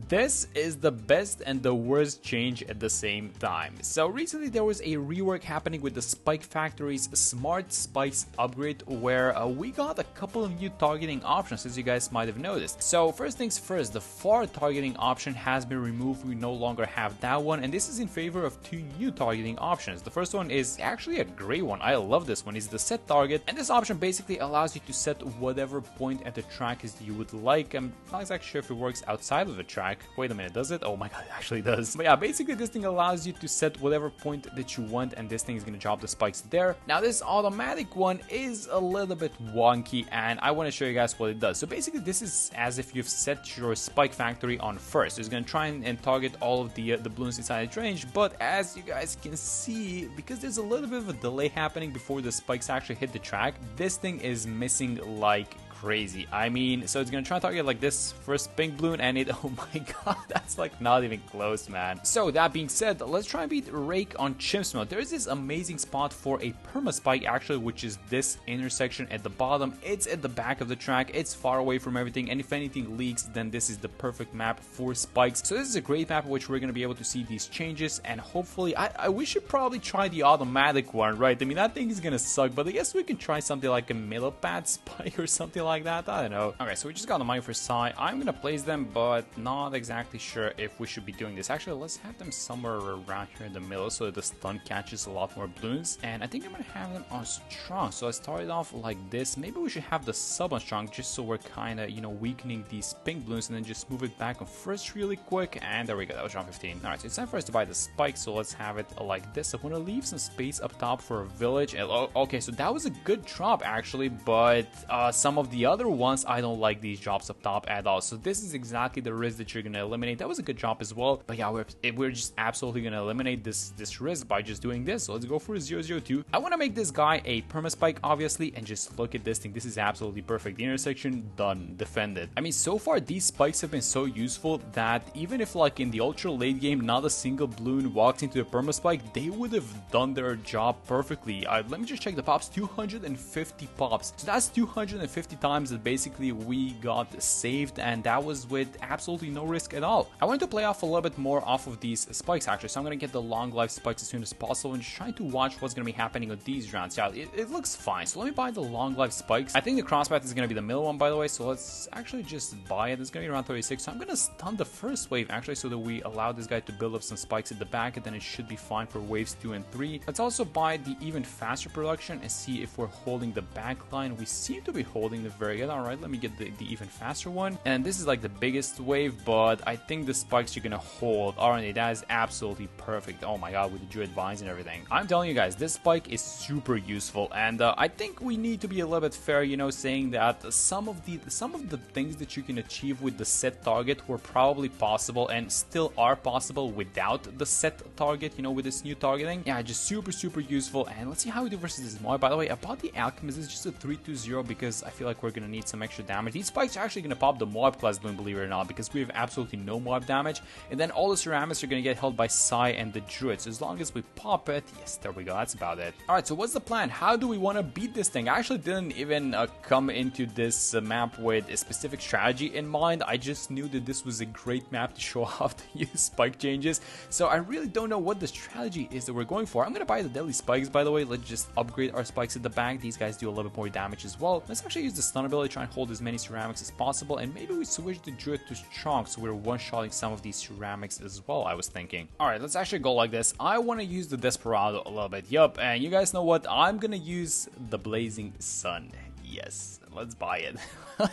This is the best and the worst change at the same time. So recently there was a rework happening with the Spike Factory's Smart Spikes upgrade where we got a couple of new targeting options, as you guys might have noticed. So first things first, the far targeting option has been removed. We no longer have that one, and this is in favor of two new targeting options. The first one is actually a great one. I love this one. It's the set target, and this option basically allows you to set whatever point at the track as you would like. I'm not exactly sure if it works outside of the track. Wait a minute, does it? Oh my god, it actually does. But yeah, basically this thing allows you to set whatever point that you want, and this thing is going to drop the spikes there. Now this automatic one is a little bit wonky, and I want to show you guys what it does. So basically this is as if you've set your Spike Factory on first. So it's going to try and target all of the balloons inside its range, but as you guys can see, because there's a little bit of a delay happening before the spikes actually hit the track, this thing is missing like crazy. I mean, so it's gonna try to target like this first pink balloon, and it, oh my god, that's like not even close, man. So that being said, let's try and beat Rake on Chimps mode. There's this amazing spot for a perma spike actually, which is this intersection at the bottom. It's at the back of the track, it's far away from everything, and if anything leaks, then this is the perfect map for spikes. So this is a great map in which we're gonna be able to see these changes, and hopefully we should probably try the automatic one, right? I mean, that thing is gonna suck, but I guess we can try something like a millipede spike or something like that. I don't know. Okay, so we just got the money for Psy. I'm gonna place them, but not exactly sure if we should be doing this. Actually, let's have them somewhere around here in the middle so that the stun catches a lot more balloons. And I think I'm gonna have them on strong. So I started off like this. Maybe we should have the sub on strong just so we're kind of, you know, weakening these pink balloons, and then just move it back on first really quick. And there we go. That was round 15. All right, so it's time for us to buy the spike. So let's have it like this. I'm gonna leave some space up top for a village. And, okay, so that was a good drop actually, but some of the other ones, I don't like these drops up top at all. So this is exactly the risk that you're gonna eliminate. That was a good drop as well, but yeah, we're just absolutely gonna eliminate this risk by just doing this. So let's go for a 002. I want to make this guy a perma spike obviously, and just look at this thing. This is absolutely perfect. The intersection done, defended. I mean, so far these spikes have been so useful that even if like in the ultra late game not a single balloon walked into a perma spike, they would have done their job perfectly. Let me just check the pops. 250 pops, so that's 250 times that basically we got saved, and that was with absolutely no risk at all. I wanted to play off a little bit more off of these spikes actually, so I'm gonna get the long life spikes as soon as possible and just trying to watch what's gonna be happening with these rounds. Yeah, it looks fine, so let me buy the long life spikes. I think the crosspath is gonna be the middle one, by the way, so let's actually just buy it. It's gonna be around 36, so I'm gonna stun the first wave actually, so that we allow this guy to build up some spikes at the back, and then it should be fine for waves 2 and 3. Let's also buy the even faster production and see if we're holding the back line. We seem to be holding the very good. All right, let me get the even faster one, and this is like the biggest wave, but I think the spikes are gonna hold, aren't they? That is absolutely perfect. Oh my god, with the druid vines and everything. I'm telling you guys, this spike is super useful, and I think we need to be a little bit fair, you know, saying that some of the things that you can achieve with the set target were probably possible and still are possible without the set target, you know, with this new targeting. Yeah, just super useful. And let's see how we do versus this mob. By the way, about the alchemist, it's just a 3-2-0 because I feel like we're gonna need some extra damage. These spikes are actually going to pop the Moab class balloon, believe it or not, because we have absolutely no Moab damage, and then all the ceramics are going to get held by Psy and the druids. As long as we pop it, yes, there we go, that's about it. Alright, so what's the plan? How do we want to beat this thing? I actually didn't even come into this map with a specific strategy in mind. I just knew that this was a great map to show off the new spike changes, so I really don't know what the strategy is that we're going for. I'm going to buy the deadly spikes, by the way. Let's just upgrade our spikes at the back. These guys do a little bit more damage as well. Let's actually use the stun ability, try and hold as many ceramics as possible, and maybe we switch the druid to strong so we're one-shotting some of these ceramics as well, I was thinking. Alright, let's actually go like this. I want to use the Desperado a little bit. Yup, and you guys know what? I'm gonna use the Blazing Sun. Yes, let's buy it.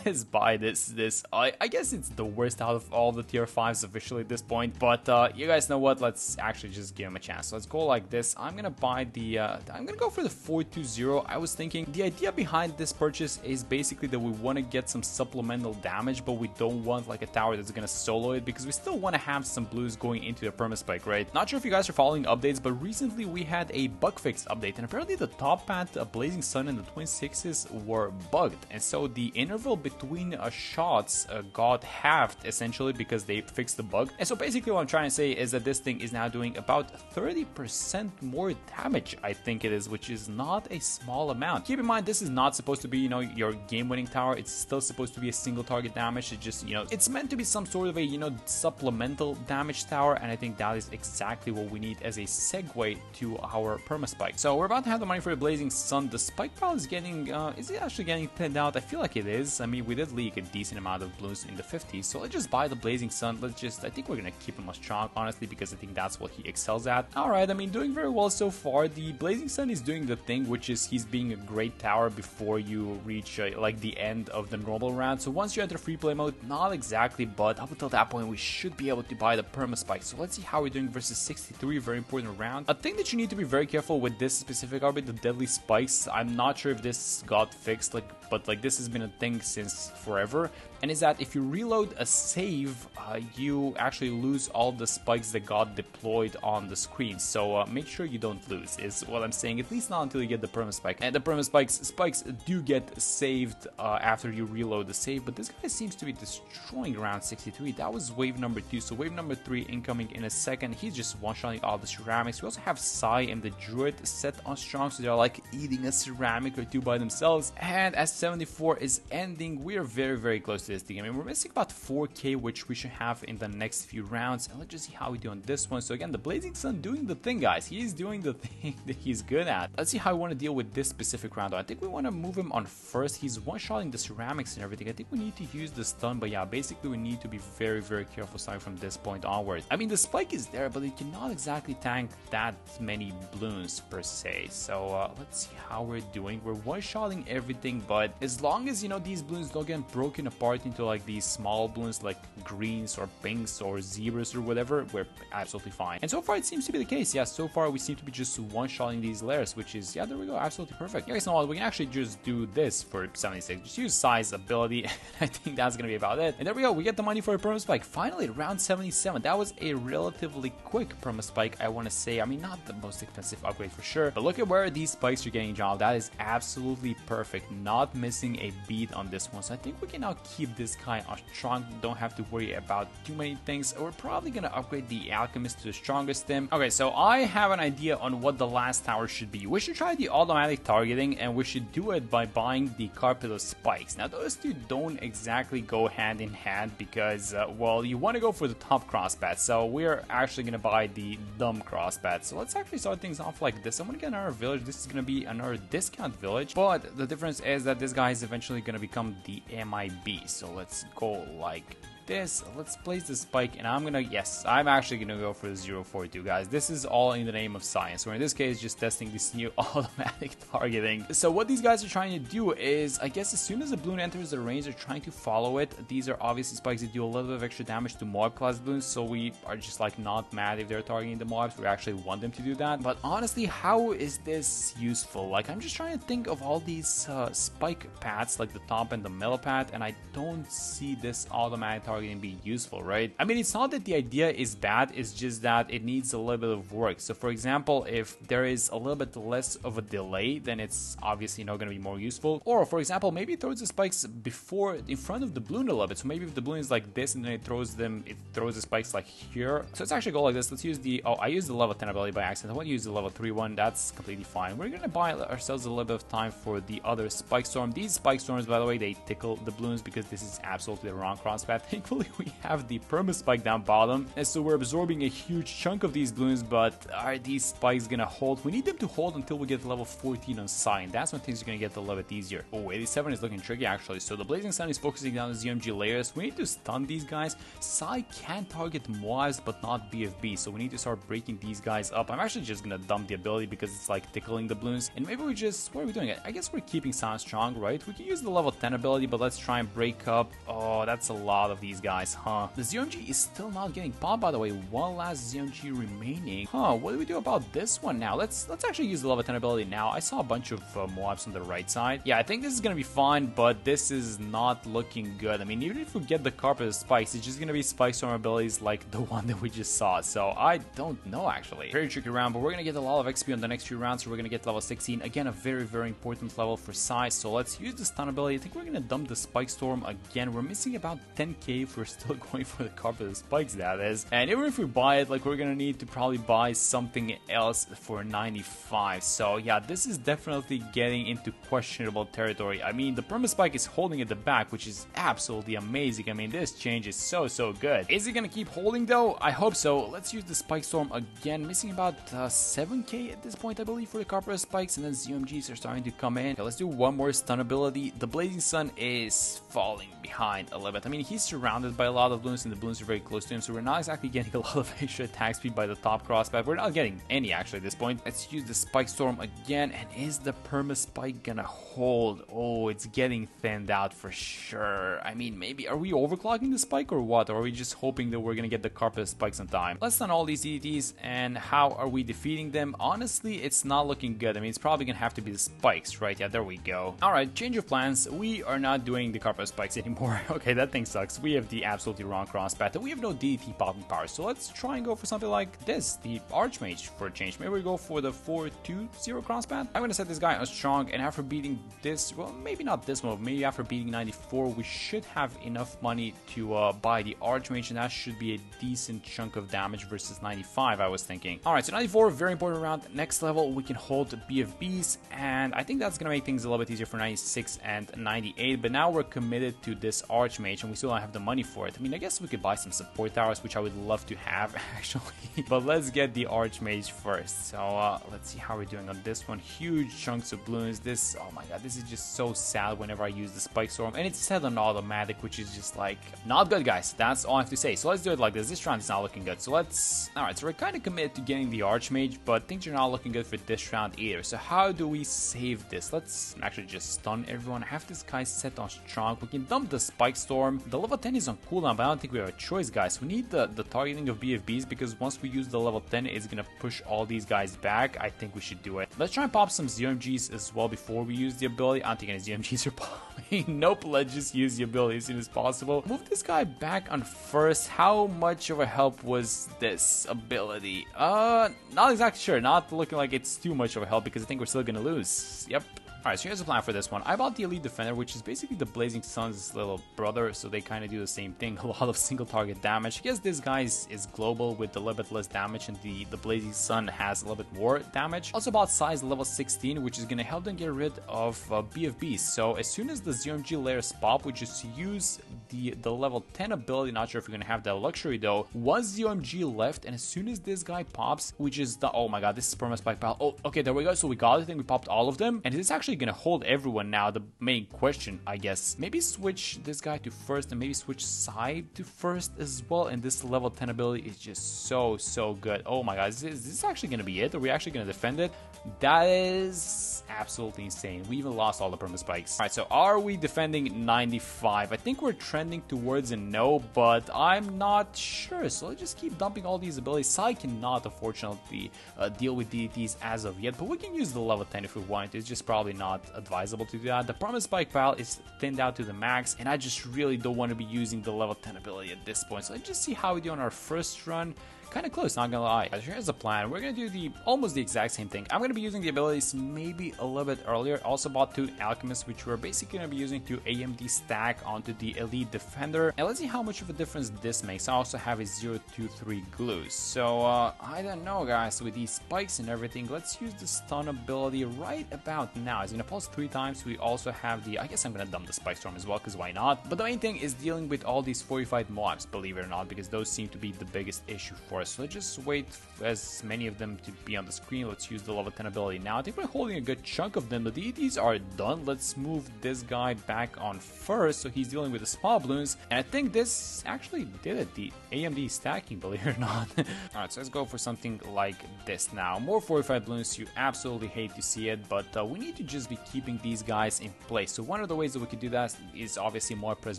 Let's buy this. I guess it's the worst out of all the tier 5s officially at this point, but you guys know what? Let's actually just give him a chance. So let's go like this. I'm gonna buy the I'm gonna go for the 420. I was thinking the idea behind this purchase is basically that we want to get some supplemental damage, but we don't want like a tower that's gonna solo it, because we still want to have some blues going into the perma spike, right? Not sure if you guys are following updates, but recently we had a bug fix update, and apparently the top path, Blazing Sun and the Twin Sixes were bugged, and so the interval between shots got halved essentially because they fixed the bug. And so basically what I'm trying to say is that this thing is now doing about 30% more damage, I think it is, which is not a small amount. Keep in mind, this is not supposed to be, you know, your game-winning tower. It's still supposed to be a single target damage. It just, you know, it's meant to be some sort of a, you know, supplemental damage tower, and I think that is exactly what we need as a segue to our perma spike. So we're about to have the money for the Blazing Sun. The spike pile is getting, is it actually getting thinned out? I feel like it is. I mean, we did leak a decent amount of Bloons in the 50s, so let's just buy the Blazing Sun. Let's just, I think we're gonna keep him a strong, honestly, because I think that's what he excels at. Alright, I mean, doing very well so far. The Blazing Sun is doing the thing, which is he's being a great tower before you reach like the end of the normal round. So once you enter free play mode, not exactly, but up until that point we should be able to buy the perma spike. So let's see how we're doing versus 63, very important round. A thing that you need to be very careful with this specific arbit, the deadly spikes. I'm not sure if this got fixed, but this has been a thing since forever, and is that if you reload a save, you actually lose all the spikes that got deployed on the screen. So make sure you don't lose, is what I'm saying, at least not until you get the perma spike. And the perma spikes do get saved after you reload the save, but this guy seems to be destroying around 63. That was wave number 2, so wave number 3 incoming in a second. He's just one-shotting all the ceramics. We also have Sai and the Druid set on strong, so they're like eating a ceramic or two by themselves. And as 74 is ending, we are very, very close to this thing. I mean, we're missing about 4k, which we should have in the next few rounds. And let's just see how we do on this one. So again, the Blazing Sun doing the thing, guys. He's doing the thing that he's good at. Let's see how we want to deal with this specific round. I think we want to move him on first. He's one-shotting the ceramics and everything. I think we need to use the stun, but yeah, basically we need to be very, very careful starting from this point onward. I mean, the spike is there, but it cannot exactly tank that many Bloons per se. So let's see how we're doing. We're one-shotting everything, but as long as, you know, these Bloons don't get broken apart into like these small Bloons like greens or pinks or zebras or whatever, we're absolutely fine. And so far it seems to be the case. Yeah, so far we seem to be just one-shotting these layers, which is, yeah, there we go, absolutely perfect. Yeah, guys, know what, we can actually just do this for 76. Just use Sai's ability, and I think that's gonna be about it. And there we go, we get the money for a perma spike. Finally, round 77. That was a relatively quick perma spike, I want to say. I mean, not the most expensive upgrade for sure, but look at where these spikes are getting dropped. That is absolutely perfect, not missing a beat on this one. So I think we can now keep this guy on strong, don't have to worry about too many things. We're probably gonna upgrade the Alchemist to the strongest stim. Okay, so I have an idea on what the last tower should be. We should try the automatic targeting, and we should do it by buying the Carpet of Spikes. Now those two don't exactly go hand in hand because well, you want to go for the top crossbat, so we're actually gonna buy the dumb crossbat. So let's actually start things off like this. I'm gonna get another village. This is gonna be another discount village, but the difference is that this guy is eventually gonna become the MIB. So let's go like this. Let's place the spike, and I'm gonna, yes, I'm actually gonna go for the 042, guys. This is all in the name of science. We're in this case just testing this new automatic targeting. So what these guys are trying to do is, I guess as soon as the balloon enters the range, they're trying to follow it. These are obviously spikes that do a little bit of extra damage to mob class balloons, so we are just like not mad if they're targeting the mobs. We actually want them to do that. But honestly, how is this useful? Like, I'm just trying to think of all these spike paths, like the top and the middle path, and I don't see this automatic targeting be useful, right? I mean, it's not that the idea is bad, it's just that it needs a little bit of work. So for example, if there is a little bit less of a delay, then it's obviously not going to be more useful. Or for example, maybe it throws the spikes before, in front of the balloon a little bit. So maybe if the balloon is like this and then it throws the spikes like here. So it's actually go like this. Let's use the, oh, I used the level 10 ability by accident. I want to use the level 3 one. That's completely fine. We're going to buy ourselves a little bit of time for the other spike storm. These spike storms, by the way, they tickle the balloons because this is absolutely the wrong crosspath. Thankfully, we have the perma spike down bottom, and so we're absorbing a huge chunk of these balloons. But are these spikes gonna hold? We need them to hold until we get to level 14 on Sai, and that's when things are gonna get a little bit easier. Oh, 87 is looking tricky actually. So the Blazing Sun is focusing down the ZMG layers. We need to stun these guys. Sai can target Moabs but not BFB, so we need to start breaking these guys up. I'm actually just gonna dump the ability because it's like tickling the balloons, and maybe we just, what are we doing? I guess we're keeping Sound strong, right? We can use the level 10 ability, but let's try and break up. Oh, that's a lot of these these guys, huh? The ZMG is still not getting popped, by the way. One last ZMG remaining. Huh, what do we do about this one now? Let's actually use the level 10 ability now. I saw a bunch of Moabs on the right side. Yeah, I think this is gonna be fine, but this is not looking good. I mean, even if we get the carpet spikes, it's just gonna be spike storm abilities like the one that we just saw. So I don't know, actually. Very tricky round, but we're gonna get a lot of XP on the next few rounds. So we're gonna get level 16. Again, a very, very important level for size. So let's use the stun ability. I think we're gonna dump the spike storm again. We're missing about 10k if we're still going for the carpet spikes, that is. And even if we buy it, like, we're gonna need to probably buy something else for 95. So yeah, this is definitely getting into questionable territory. I mean, the perma spike is holding at the back, which is absolutely amazing. I mean, this change is so good. Is it gonna keep holding though? I hope so. Let's use the spike storm again. Missing about 7k at this point, I believe, for the carpet spikes, and then ZMGs are starting to come in. Okay, let's do one more stun ability. The blazing sun is falling behind a little bit. I mean, he's surrounded by a lot of balloons, and the balloons are very close to him, so we're not exactly getting a lot of extra attack speed by the top crosspath. We're not getting any actually at this point. Let's use the spike storm again. And is the perma spike gonna hold? Oh, it's getting thinned out for sure. I mean, maybe, are we overclocking the spike or what? Or are we just hoping that we're gonna get the carpet spikes on time? Let's stun all these DDTs. And how are we defeating them? Honestly, it's not looking good. I mean, it's probably gonna have to be the spikes, right? Yeah, there we go. All right, change of plans. We are not doing the carpet spikes anymore. Okay, that thing sucks. We have the absolutely wrong crosspath, and we have no DDT popping power. So let's try and go for something like this, the Archmage, for a change. Maybe we go for the 4-2-0 crosspath. I'm gonna set this guy on strong, and after beating this, well, maybe not this move, maybe after beating 94, we should have enough money to buy the Archmage, and that should be a decent chunk of damage versus 95, I was thinking. All right, so 94, very important round. Next level, we can hold BFBs, and I think that's gonna make things a little bit easier for 96 and 98, but now we're committed to this Archmage, and we still don't have the money for it. I mean, I guess we could buy some support towers, which I would love to have, actually, but let's get the Archmage first. So let's see how we're doing on this one. Huge chunks of balloons. This, oh my god, this is just so sad whenever I use the spike storm, and it's set on automatic, which is just like not good, guys. That's all I have to say. So let's do it like this. This round is not looking good, so let's, all right, so we're kind of committed to getting the Archmage, but things are not looking good for this round either. So how do we save this? Let's actually just stun everyone. Have this guy set on strong. We can dump the spike storm. The level 10 is on cooldown, but I don't think we have a choice, guys. We need the targeting of BFBs, because once we use the level 10, it's gonna push all these guys back. I think we should do it. Let's try and pop some ZMGs as well before we use the ability. I don't think any ZMGs are popping. Nope, let's just use the ability as soon as possible. Move this guy back on first. How much of a help was this ability? Not exactly sure. Not looking like it's too much of a help, because I think we're still gonna lose. Yep. Alright, so here's the plan for this one. I bought the Elite Defender, which is basically the Blazing Sun's little brother, so they kind of do the same thing, a lot of single target damage. I guess this guy is global with a little bit less damage, and the Blazing Sun has a little bit more damage. Also bought size level 16, which is going to help them get rid of BFBs. So as soon as the ZMG layers pop, we just use the level 10 ability. Not sure if we're going to have that luxury though. One ZMG left, and as soon as this guy pops, which is the, oh my god, this is Perma Spike Pal. Oh, okay, there we go. So we got it. I think we popped all of them, and it's actually gonna hold everyone now. The main question, I guess, maybe switch this guy to first, and maybe switch side to first as well. And this level 10 ability is just so good. Oh my god, is this actually gonna be it? Are we actually gonna defend it? That is absolutely insane. We even lost all the perma spikes. All right, so are we defending 95? I think we're trending towards a no, but I'm not sure. So let's just keep dumping all these abilities. Sai cannot, unfortunately, deal with DDTs as of yet, but we can use the level 10 if we want. It's just probably not advisable to do that. The perma spike pile is thinned out to the max, and I just really don't want to be using the level 10 ability at this point. So let's just see how we do on our first run. Kind of close, not gonna lie. Here's the plan. We're gonna do almost the exact same thing. I'm gonna be using the abilities maybe a little bit earlier. Also bought 2 alchemists, which we're basically gonna be using to AMD stack onto the Elite Defender. And let's see how much of a difference this makes. I also have a 0-2-3 glues. So I don't know, guys. With these spikes and everything, let's use the stun ability right about now. It's gonna pulse 3 times. We also have the, I guess I'm gonna dump the spike storm as well, because why not? But the main thing is dealing with all these 45 mobs, believe it or not, because those seem to be the biggest issue for for us. So let's just wait as many of them to be on the screen. Let's use the level 10 ability now. I think we're holding a good chunk of them. The deities are done. Let's move this guy back on first, so he's dealing with the small balloons. And I think this actually did it, the AMD stacking, believe it or not. Alright, so let's go for something like this now. More 45 balloons, you absolutely hate to see it, but we need to just be keeping these guys in place. So one of the ways that we could do that is obviously more press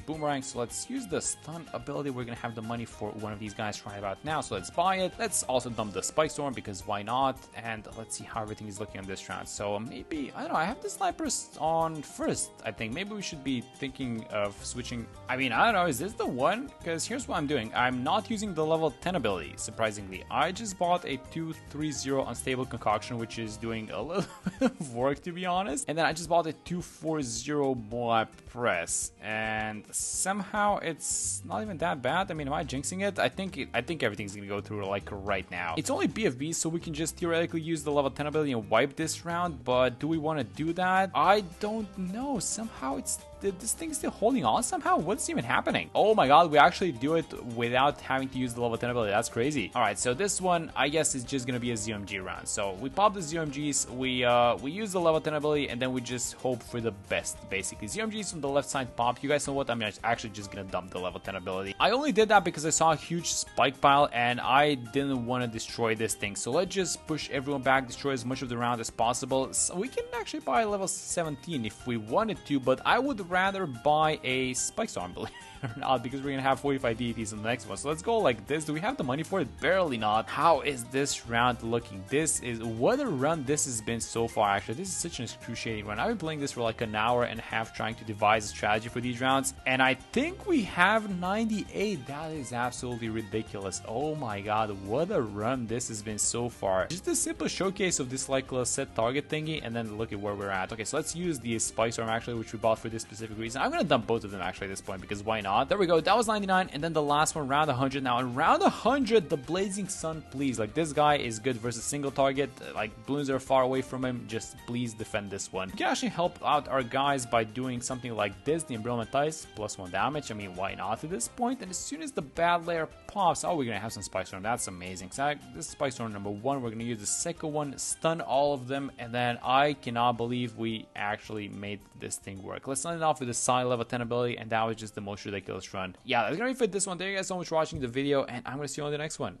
boomerang. So let's use the stun ability. We're gonna have the money for one of these guys right about now, so let's buy it. Let's also dump the spike storm, because why not? And let's see how everything is looking on this round. So maybe, I don't know, I have the snipers on first. I think maybe we should be thinking of switching. I mean, I don't know, is this the one? Because here's what I'm doing. I'm not using the level 10 ability, surprisingly. I just bought a 230 unstable concoction, which is doing a little bit of work, to be honest. And then I just bought a 240 boa press, and somehow it's not even that bad. I mean, am I jinxing it? I think everything's gonna go through like right now. It's only BFB, so we can just theoretically use the level 10 ability and wipe this round, but do we want to do that? I don't know. Somehow this thing's still holding on somehow. What's even happening? Oh my god, we actually do it without having to use the level 10 ability. That's crazy. All right, so this one I guess is just gonna be a ZMG round. So we pop the ZMGs, we use the level 10 ability, and then we just hope for the best, basically. ZMGs from the left side pop. You guys know what? I'm actually just gonna dump the level 10 ability. I only did that because I saw a huge spike pile and I didn't want to destroy this thing. So let's just push everyone back, destroy as much of the round as possible. So we can actually buy level 17 if we wanted to, but I would rather buy a spike storm, believe it or not, because we're gonna have 45 deities in the next one. So let's go like this. Do we have the money for it? Barely not. How is this round looking? This is what a run this has been so far. Actually, this is such an excruciating run. I've been playing this for like an hour and a half trying to devise a strategy for these rounds, and I think we have 98. That is absolutely ridiculous. Oh my god, what a run this has been so far. Just a simple showcase of this like set target thingy, and then look at where we're at. Okay, so let's use the spike storm actually, which we bought for this specific reason. I'm gonna dump both of them actually at this point, because why not? There we go. That was 99, and then the last one, round 100. Now in round 100, the blazing sun, please, like this guy is good versus single target. Like balloons are far away from him, just please defend this one. We can actually help out our guys by doing something like this, the embrittlement ice, +1 damage. I mean, why not at this point? And as soon as the bad layer pops, oh, we're gonna have some spike storm. That's amazing. So this is spike storm number 1. We're gonna use the second one, stun all of them, and then I cannot believe we actually made this thing work. Let's start it off with the side level 10 ability, and that was just the most ridiculous run. Yeah, that's gonna be for this one. Thank you guys so much for watching the video, and I'm gonna see you on the next one.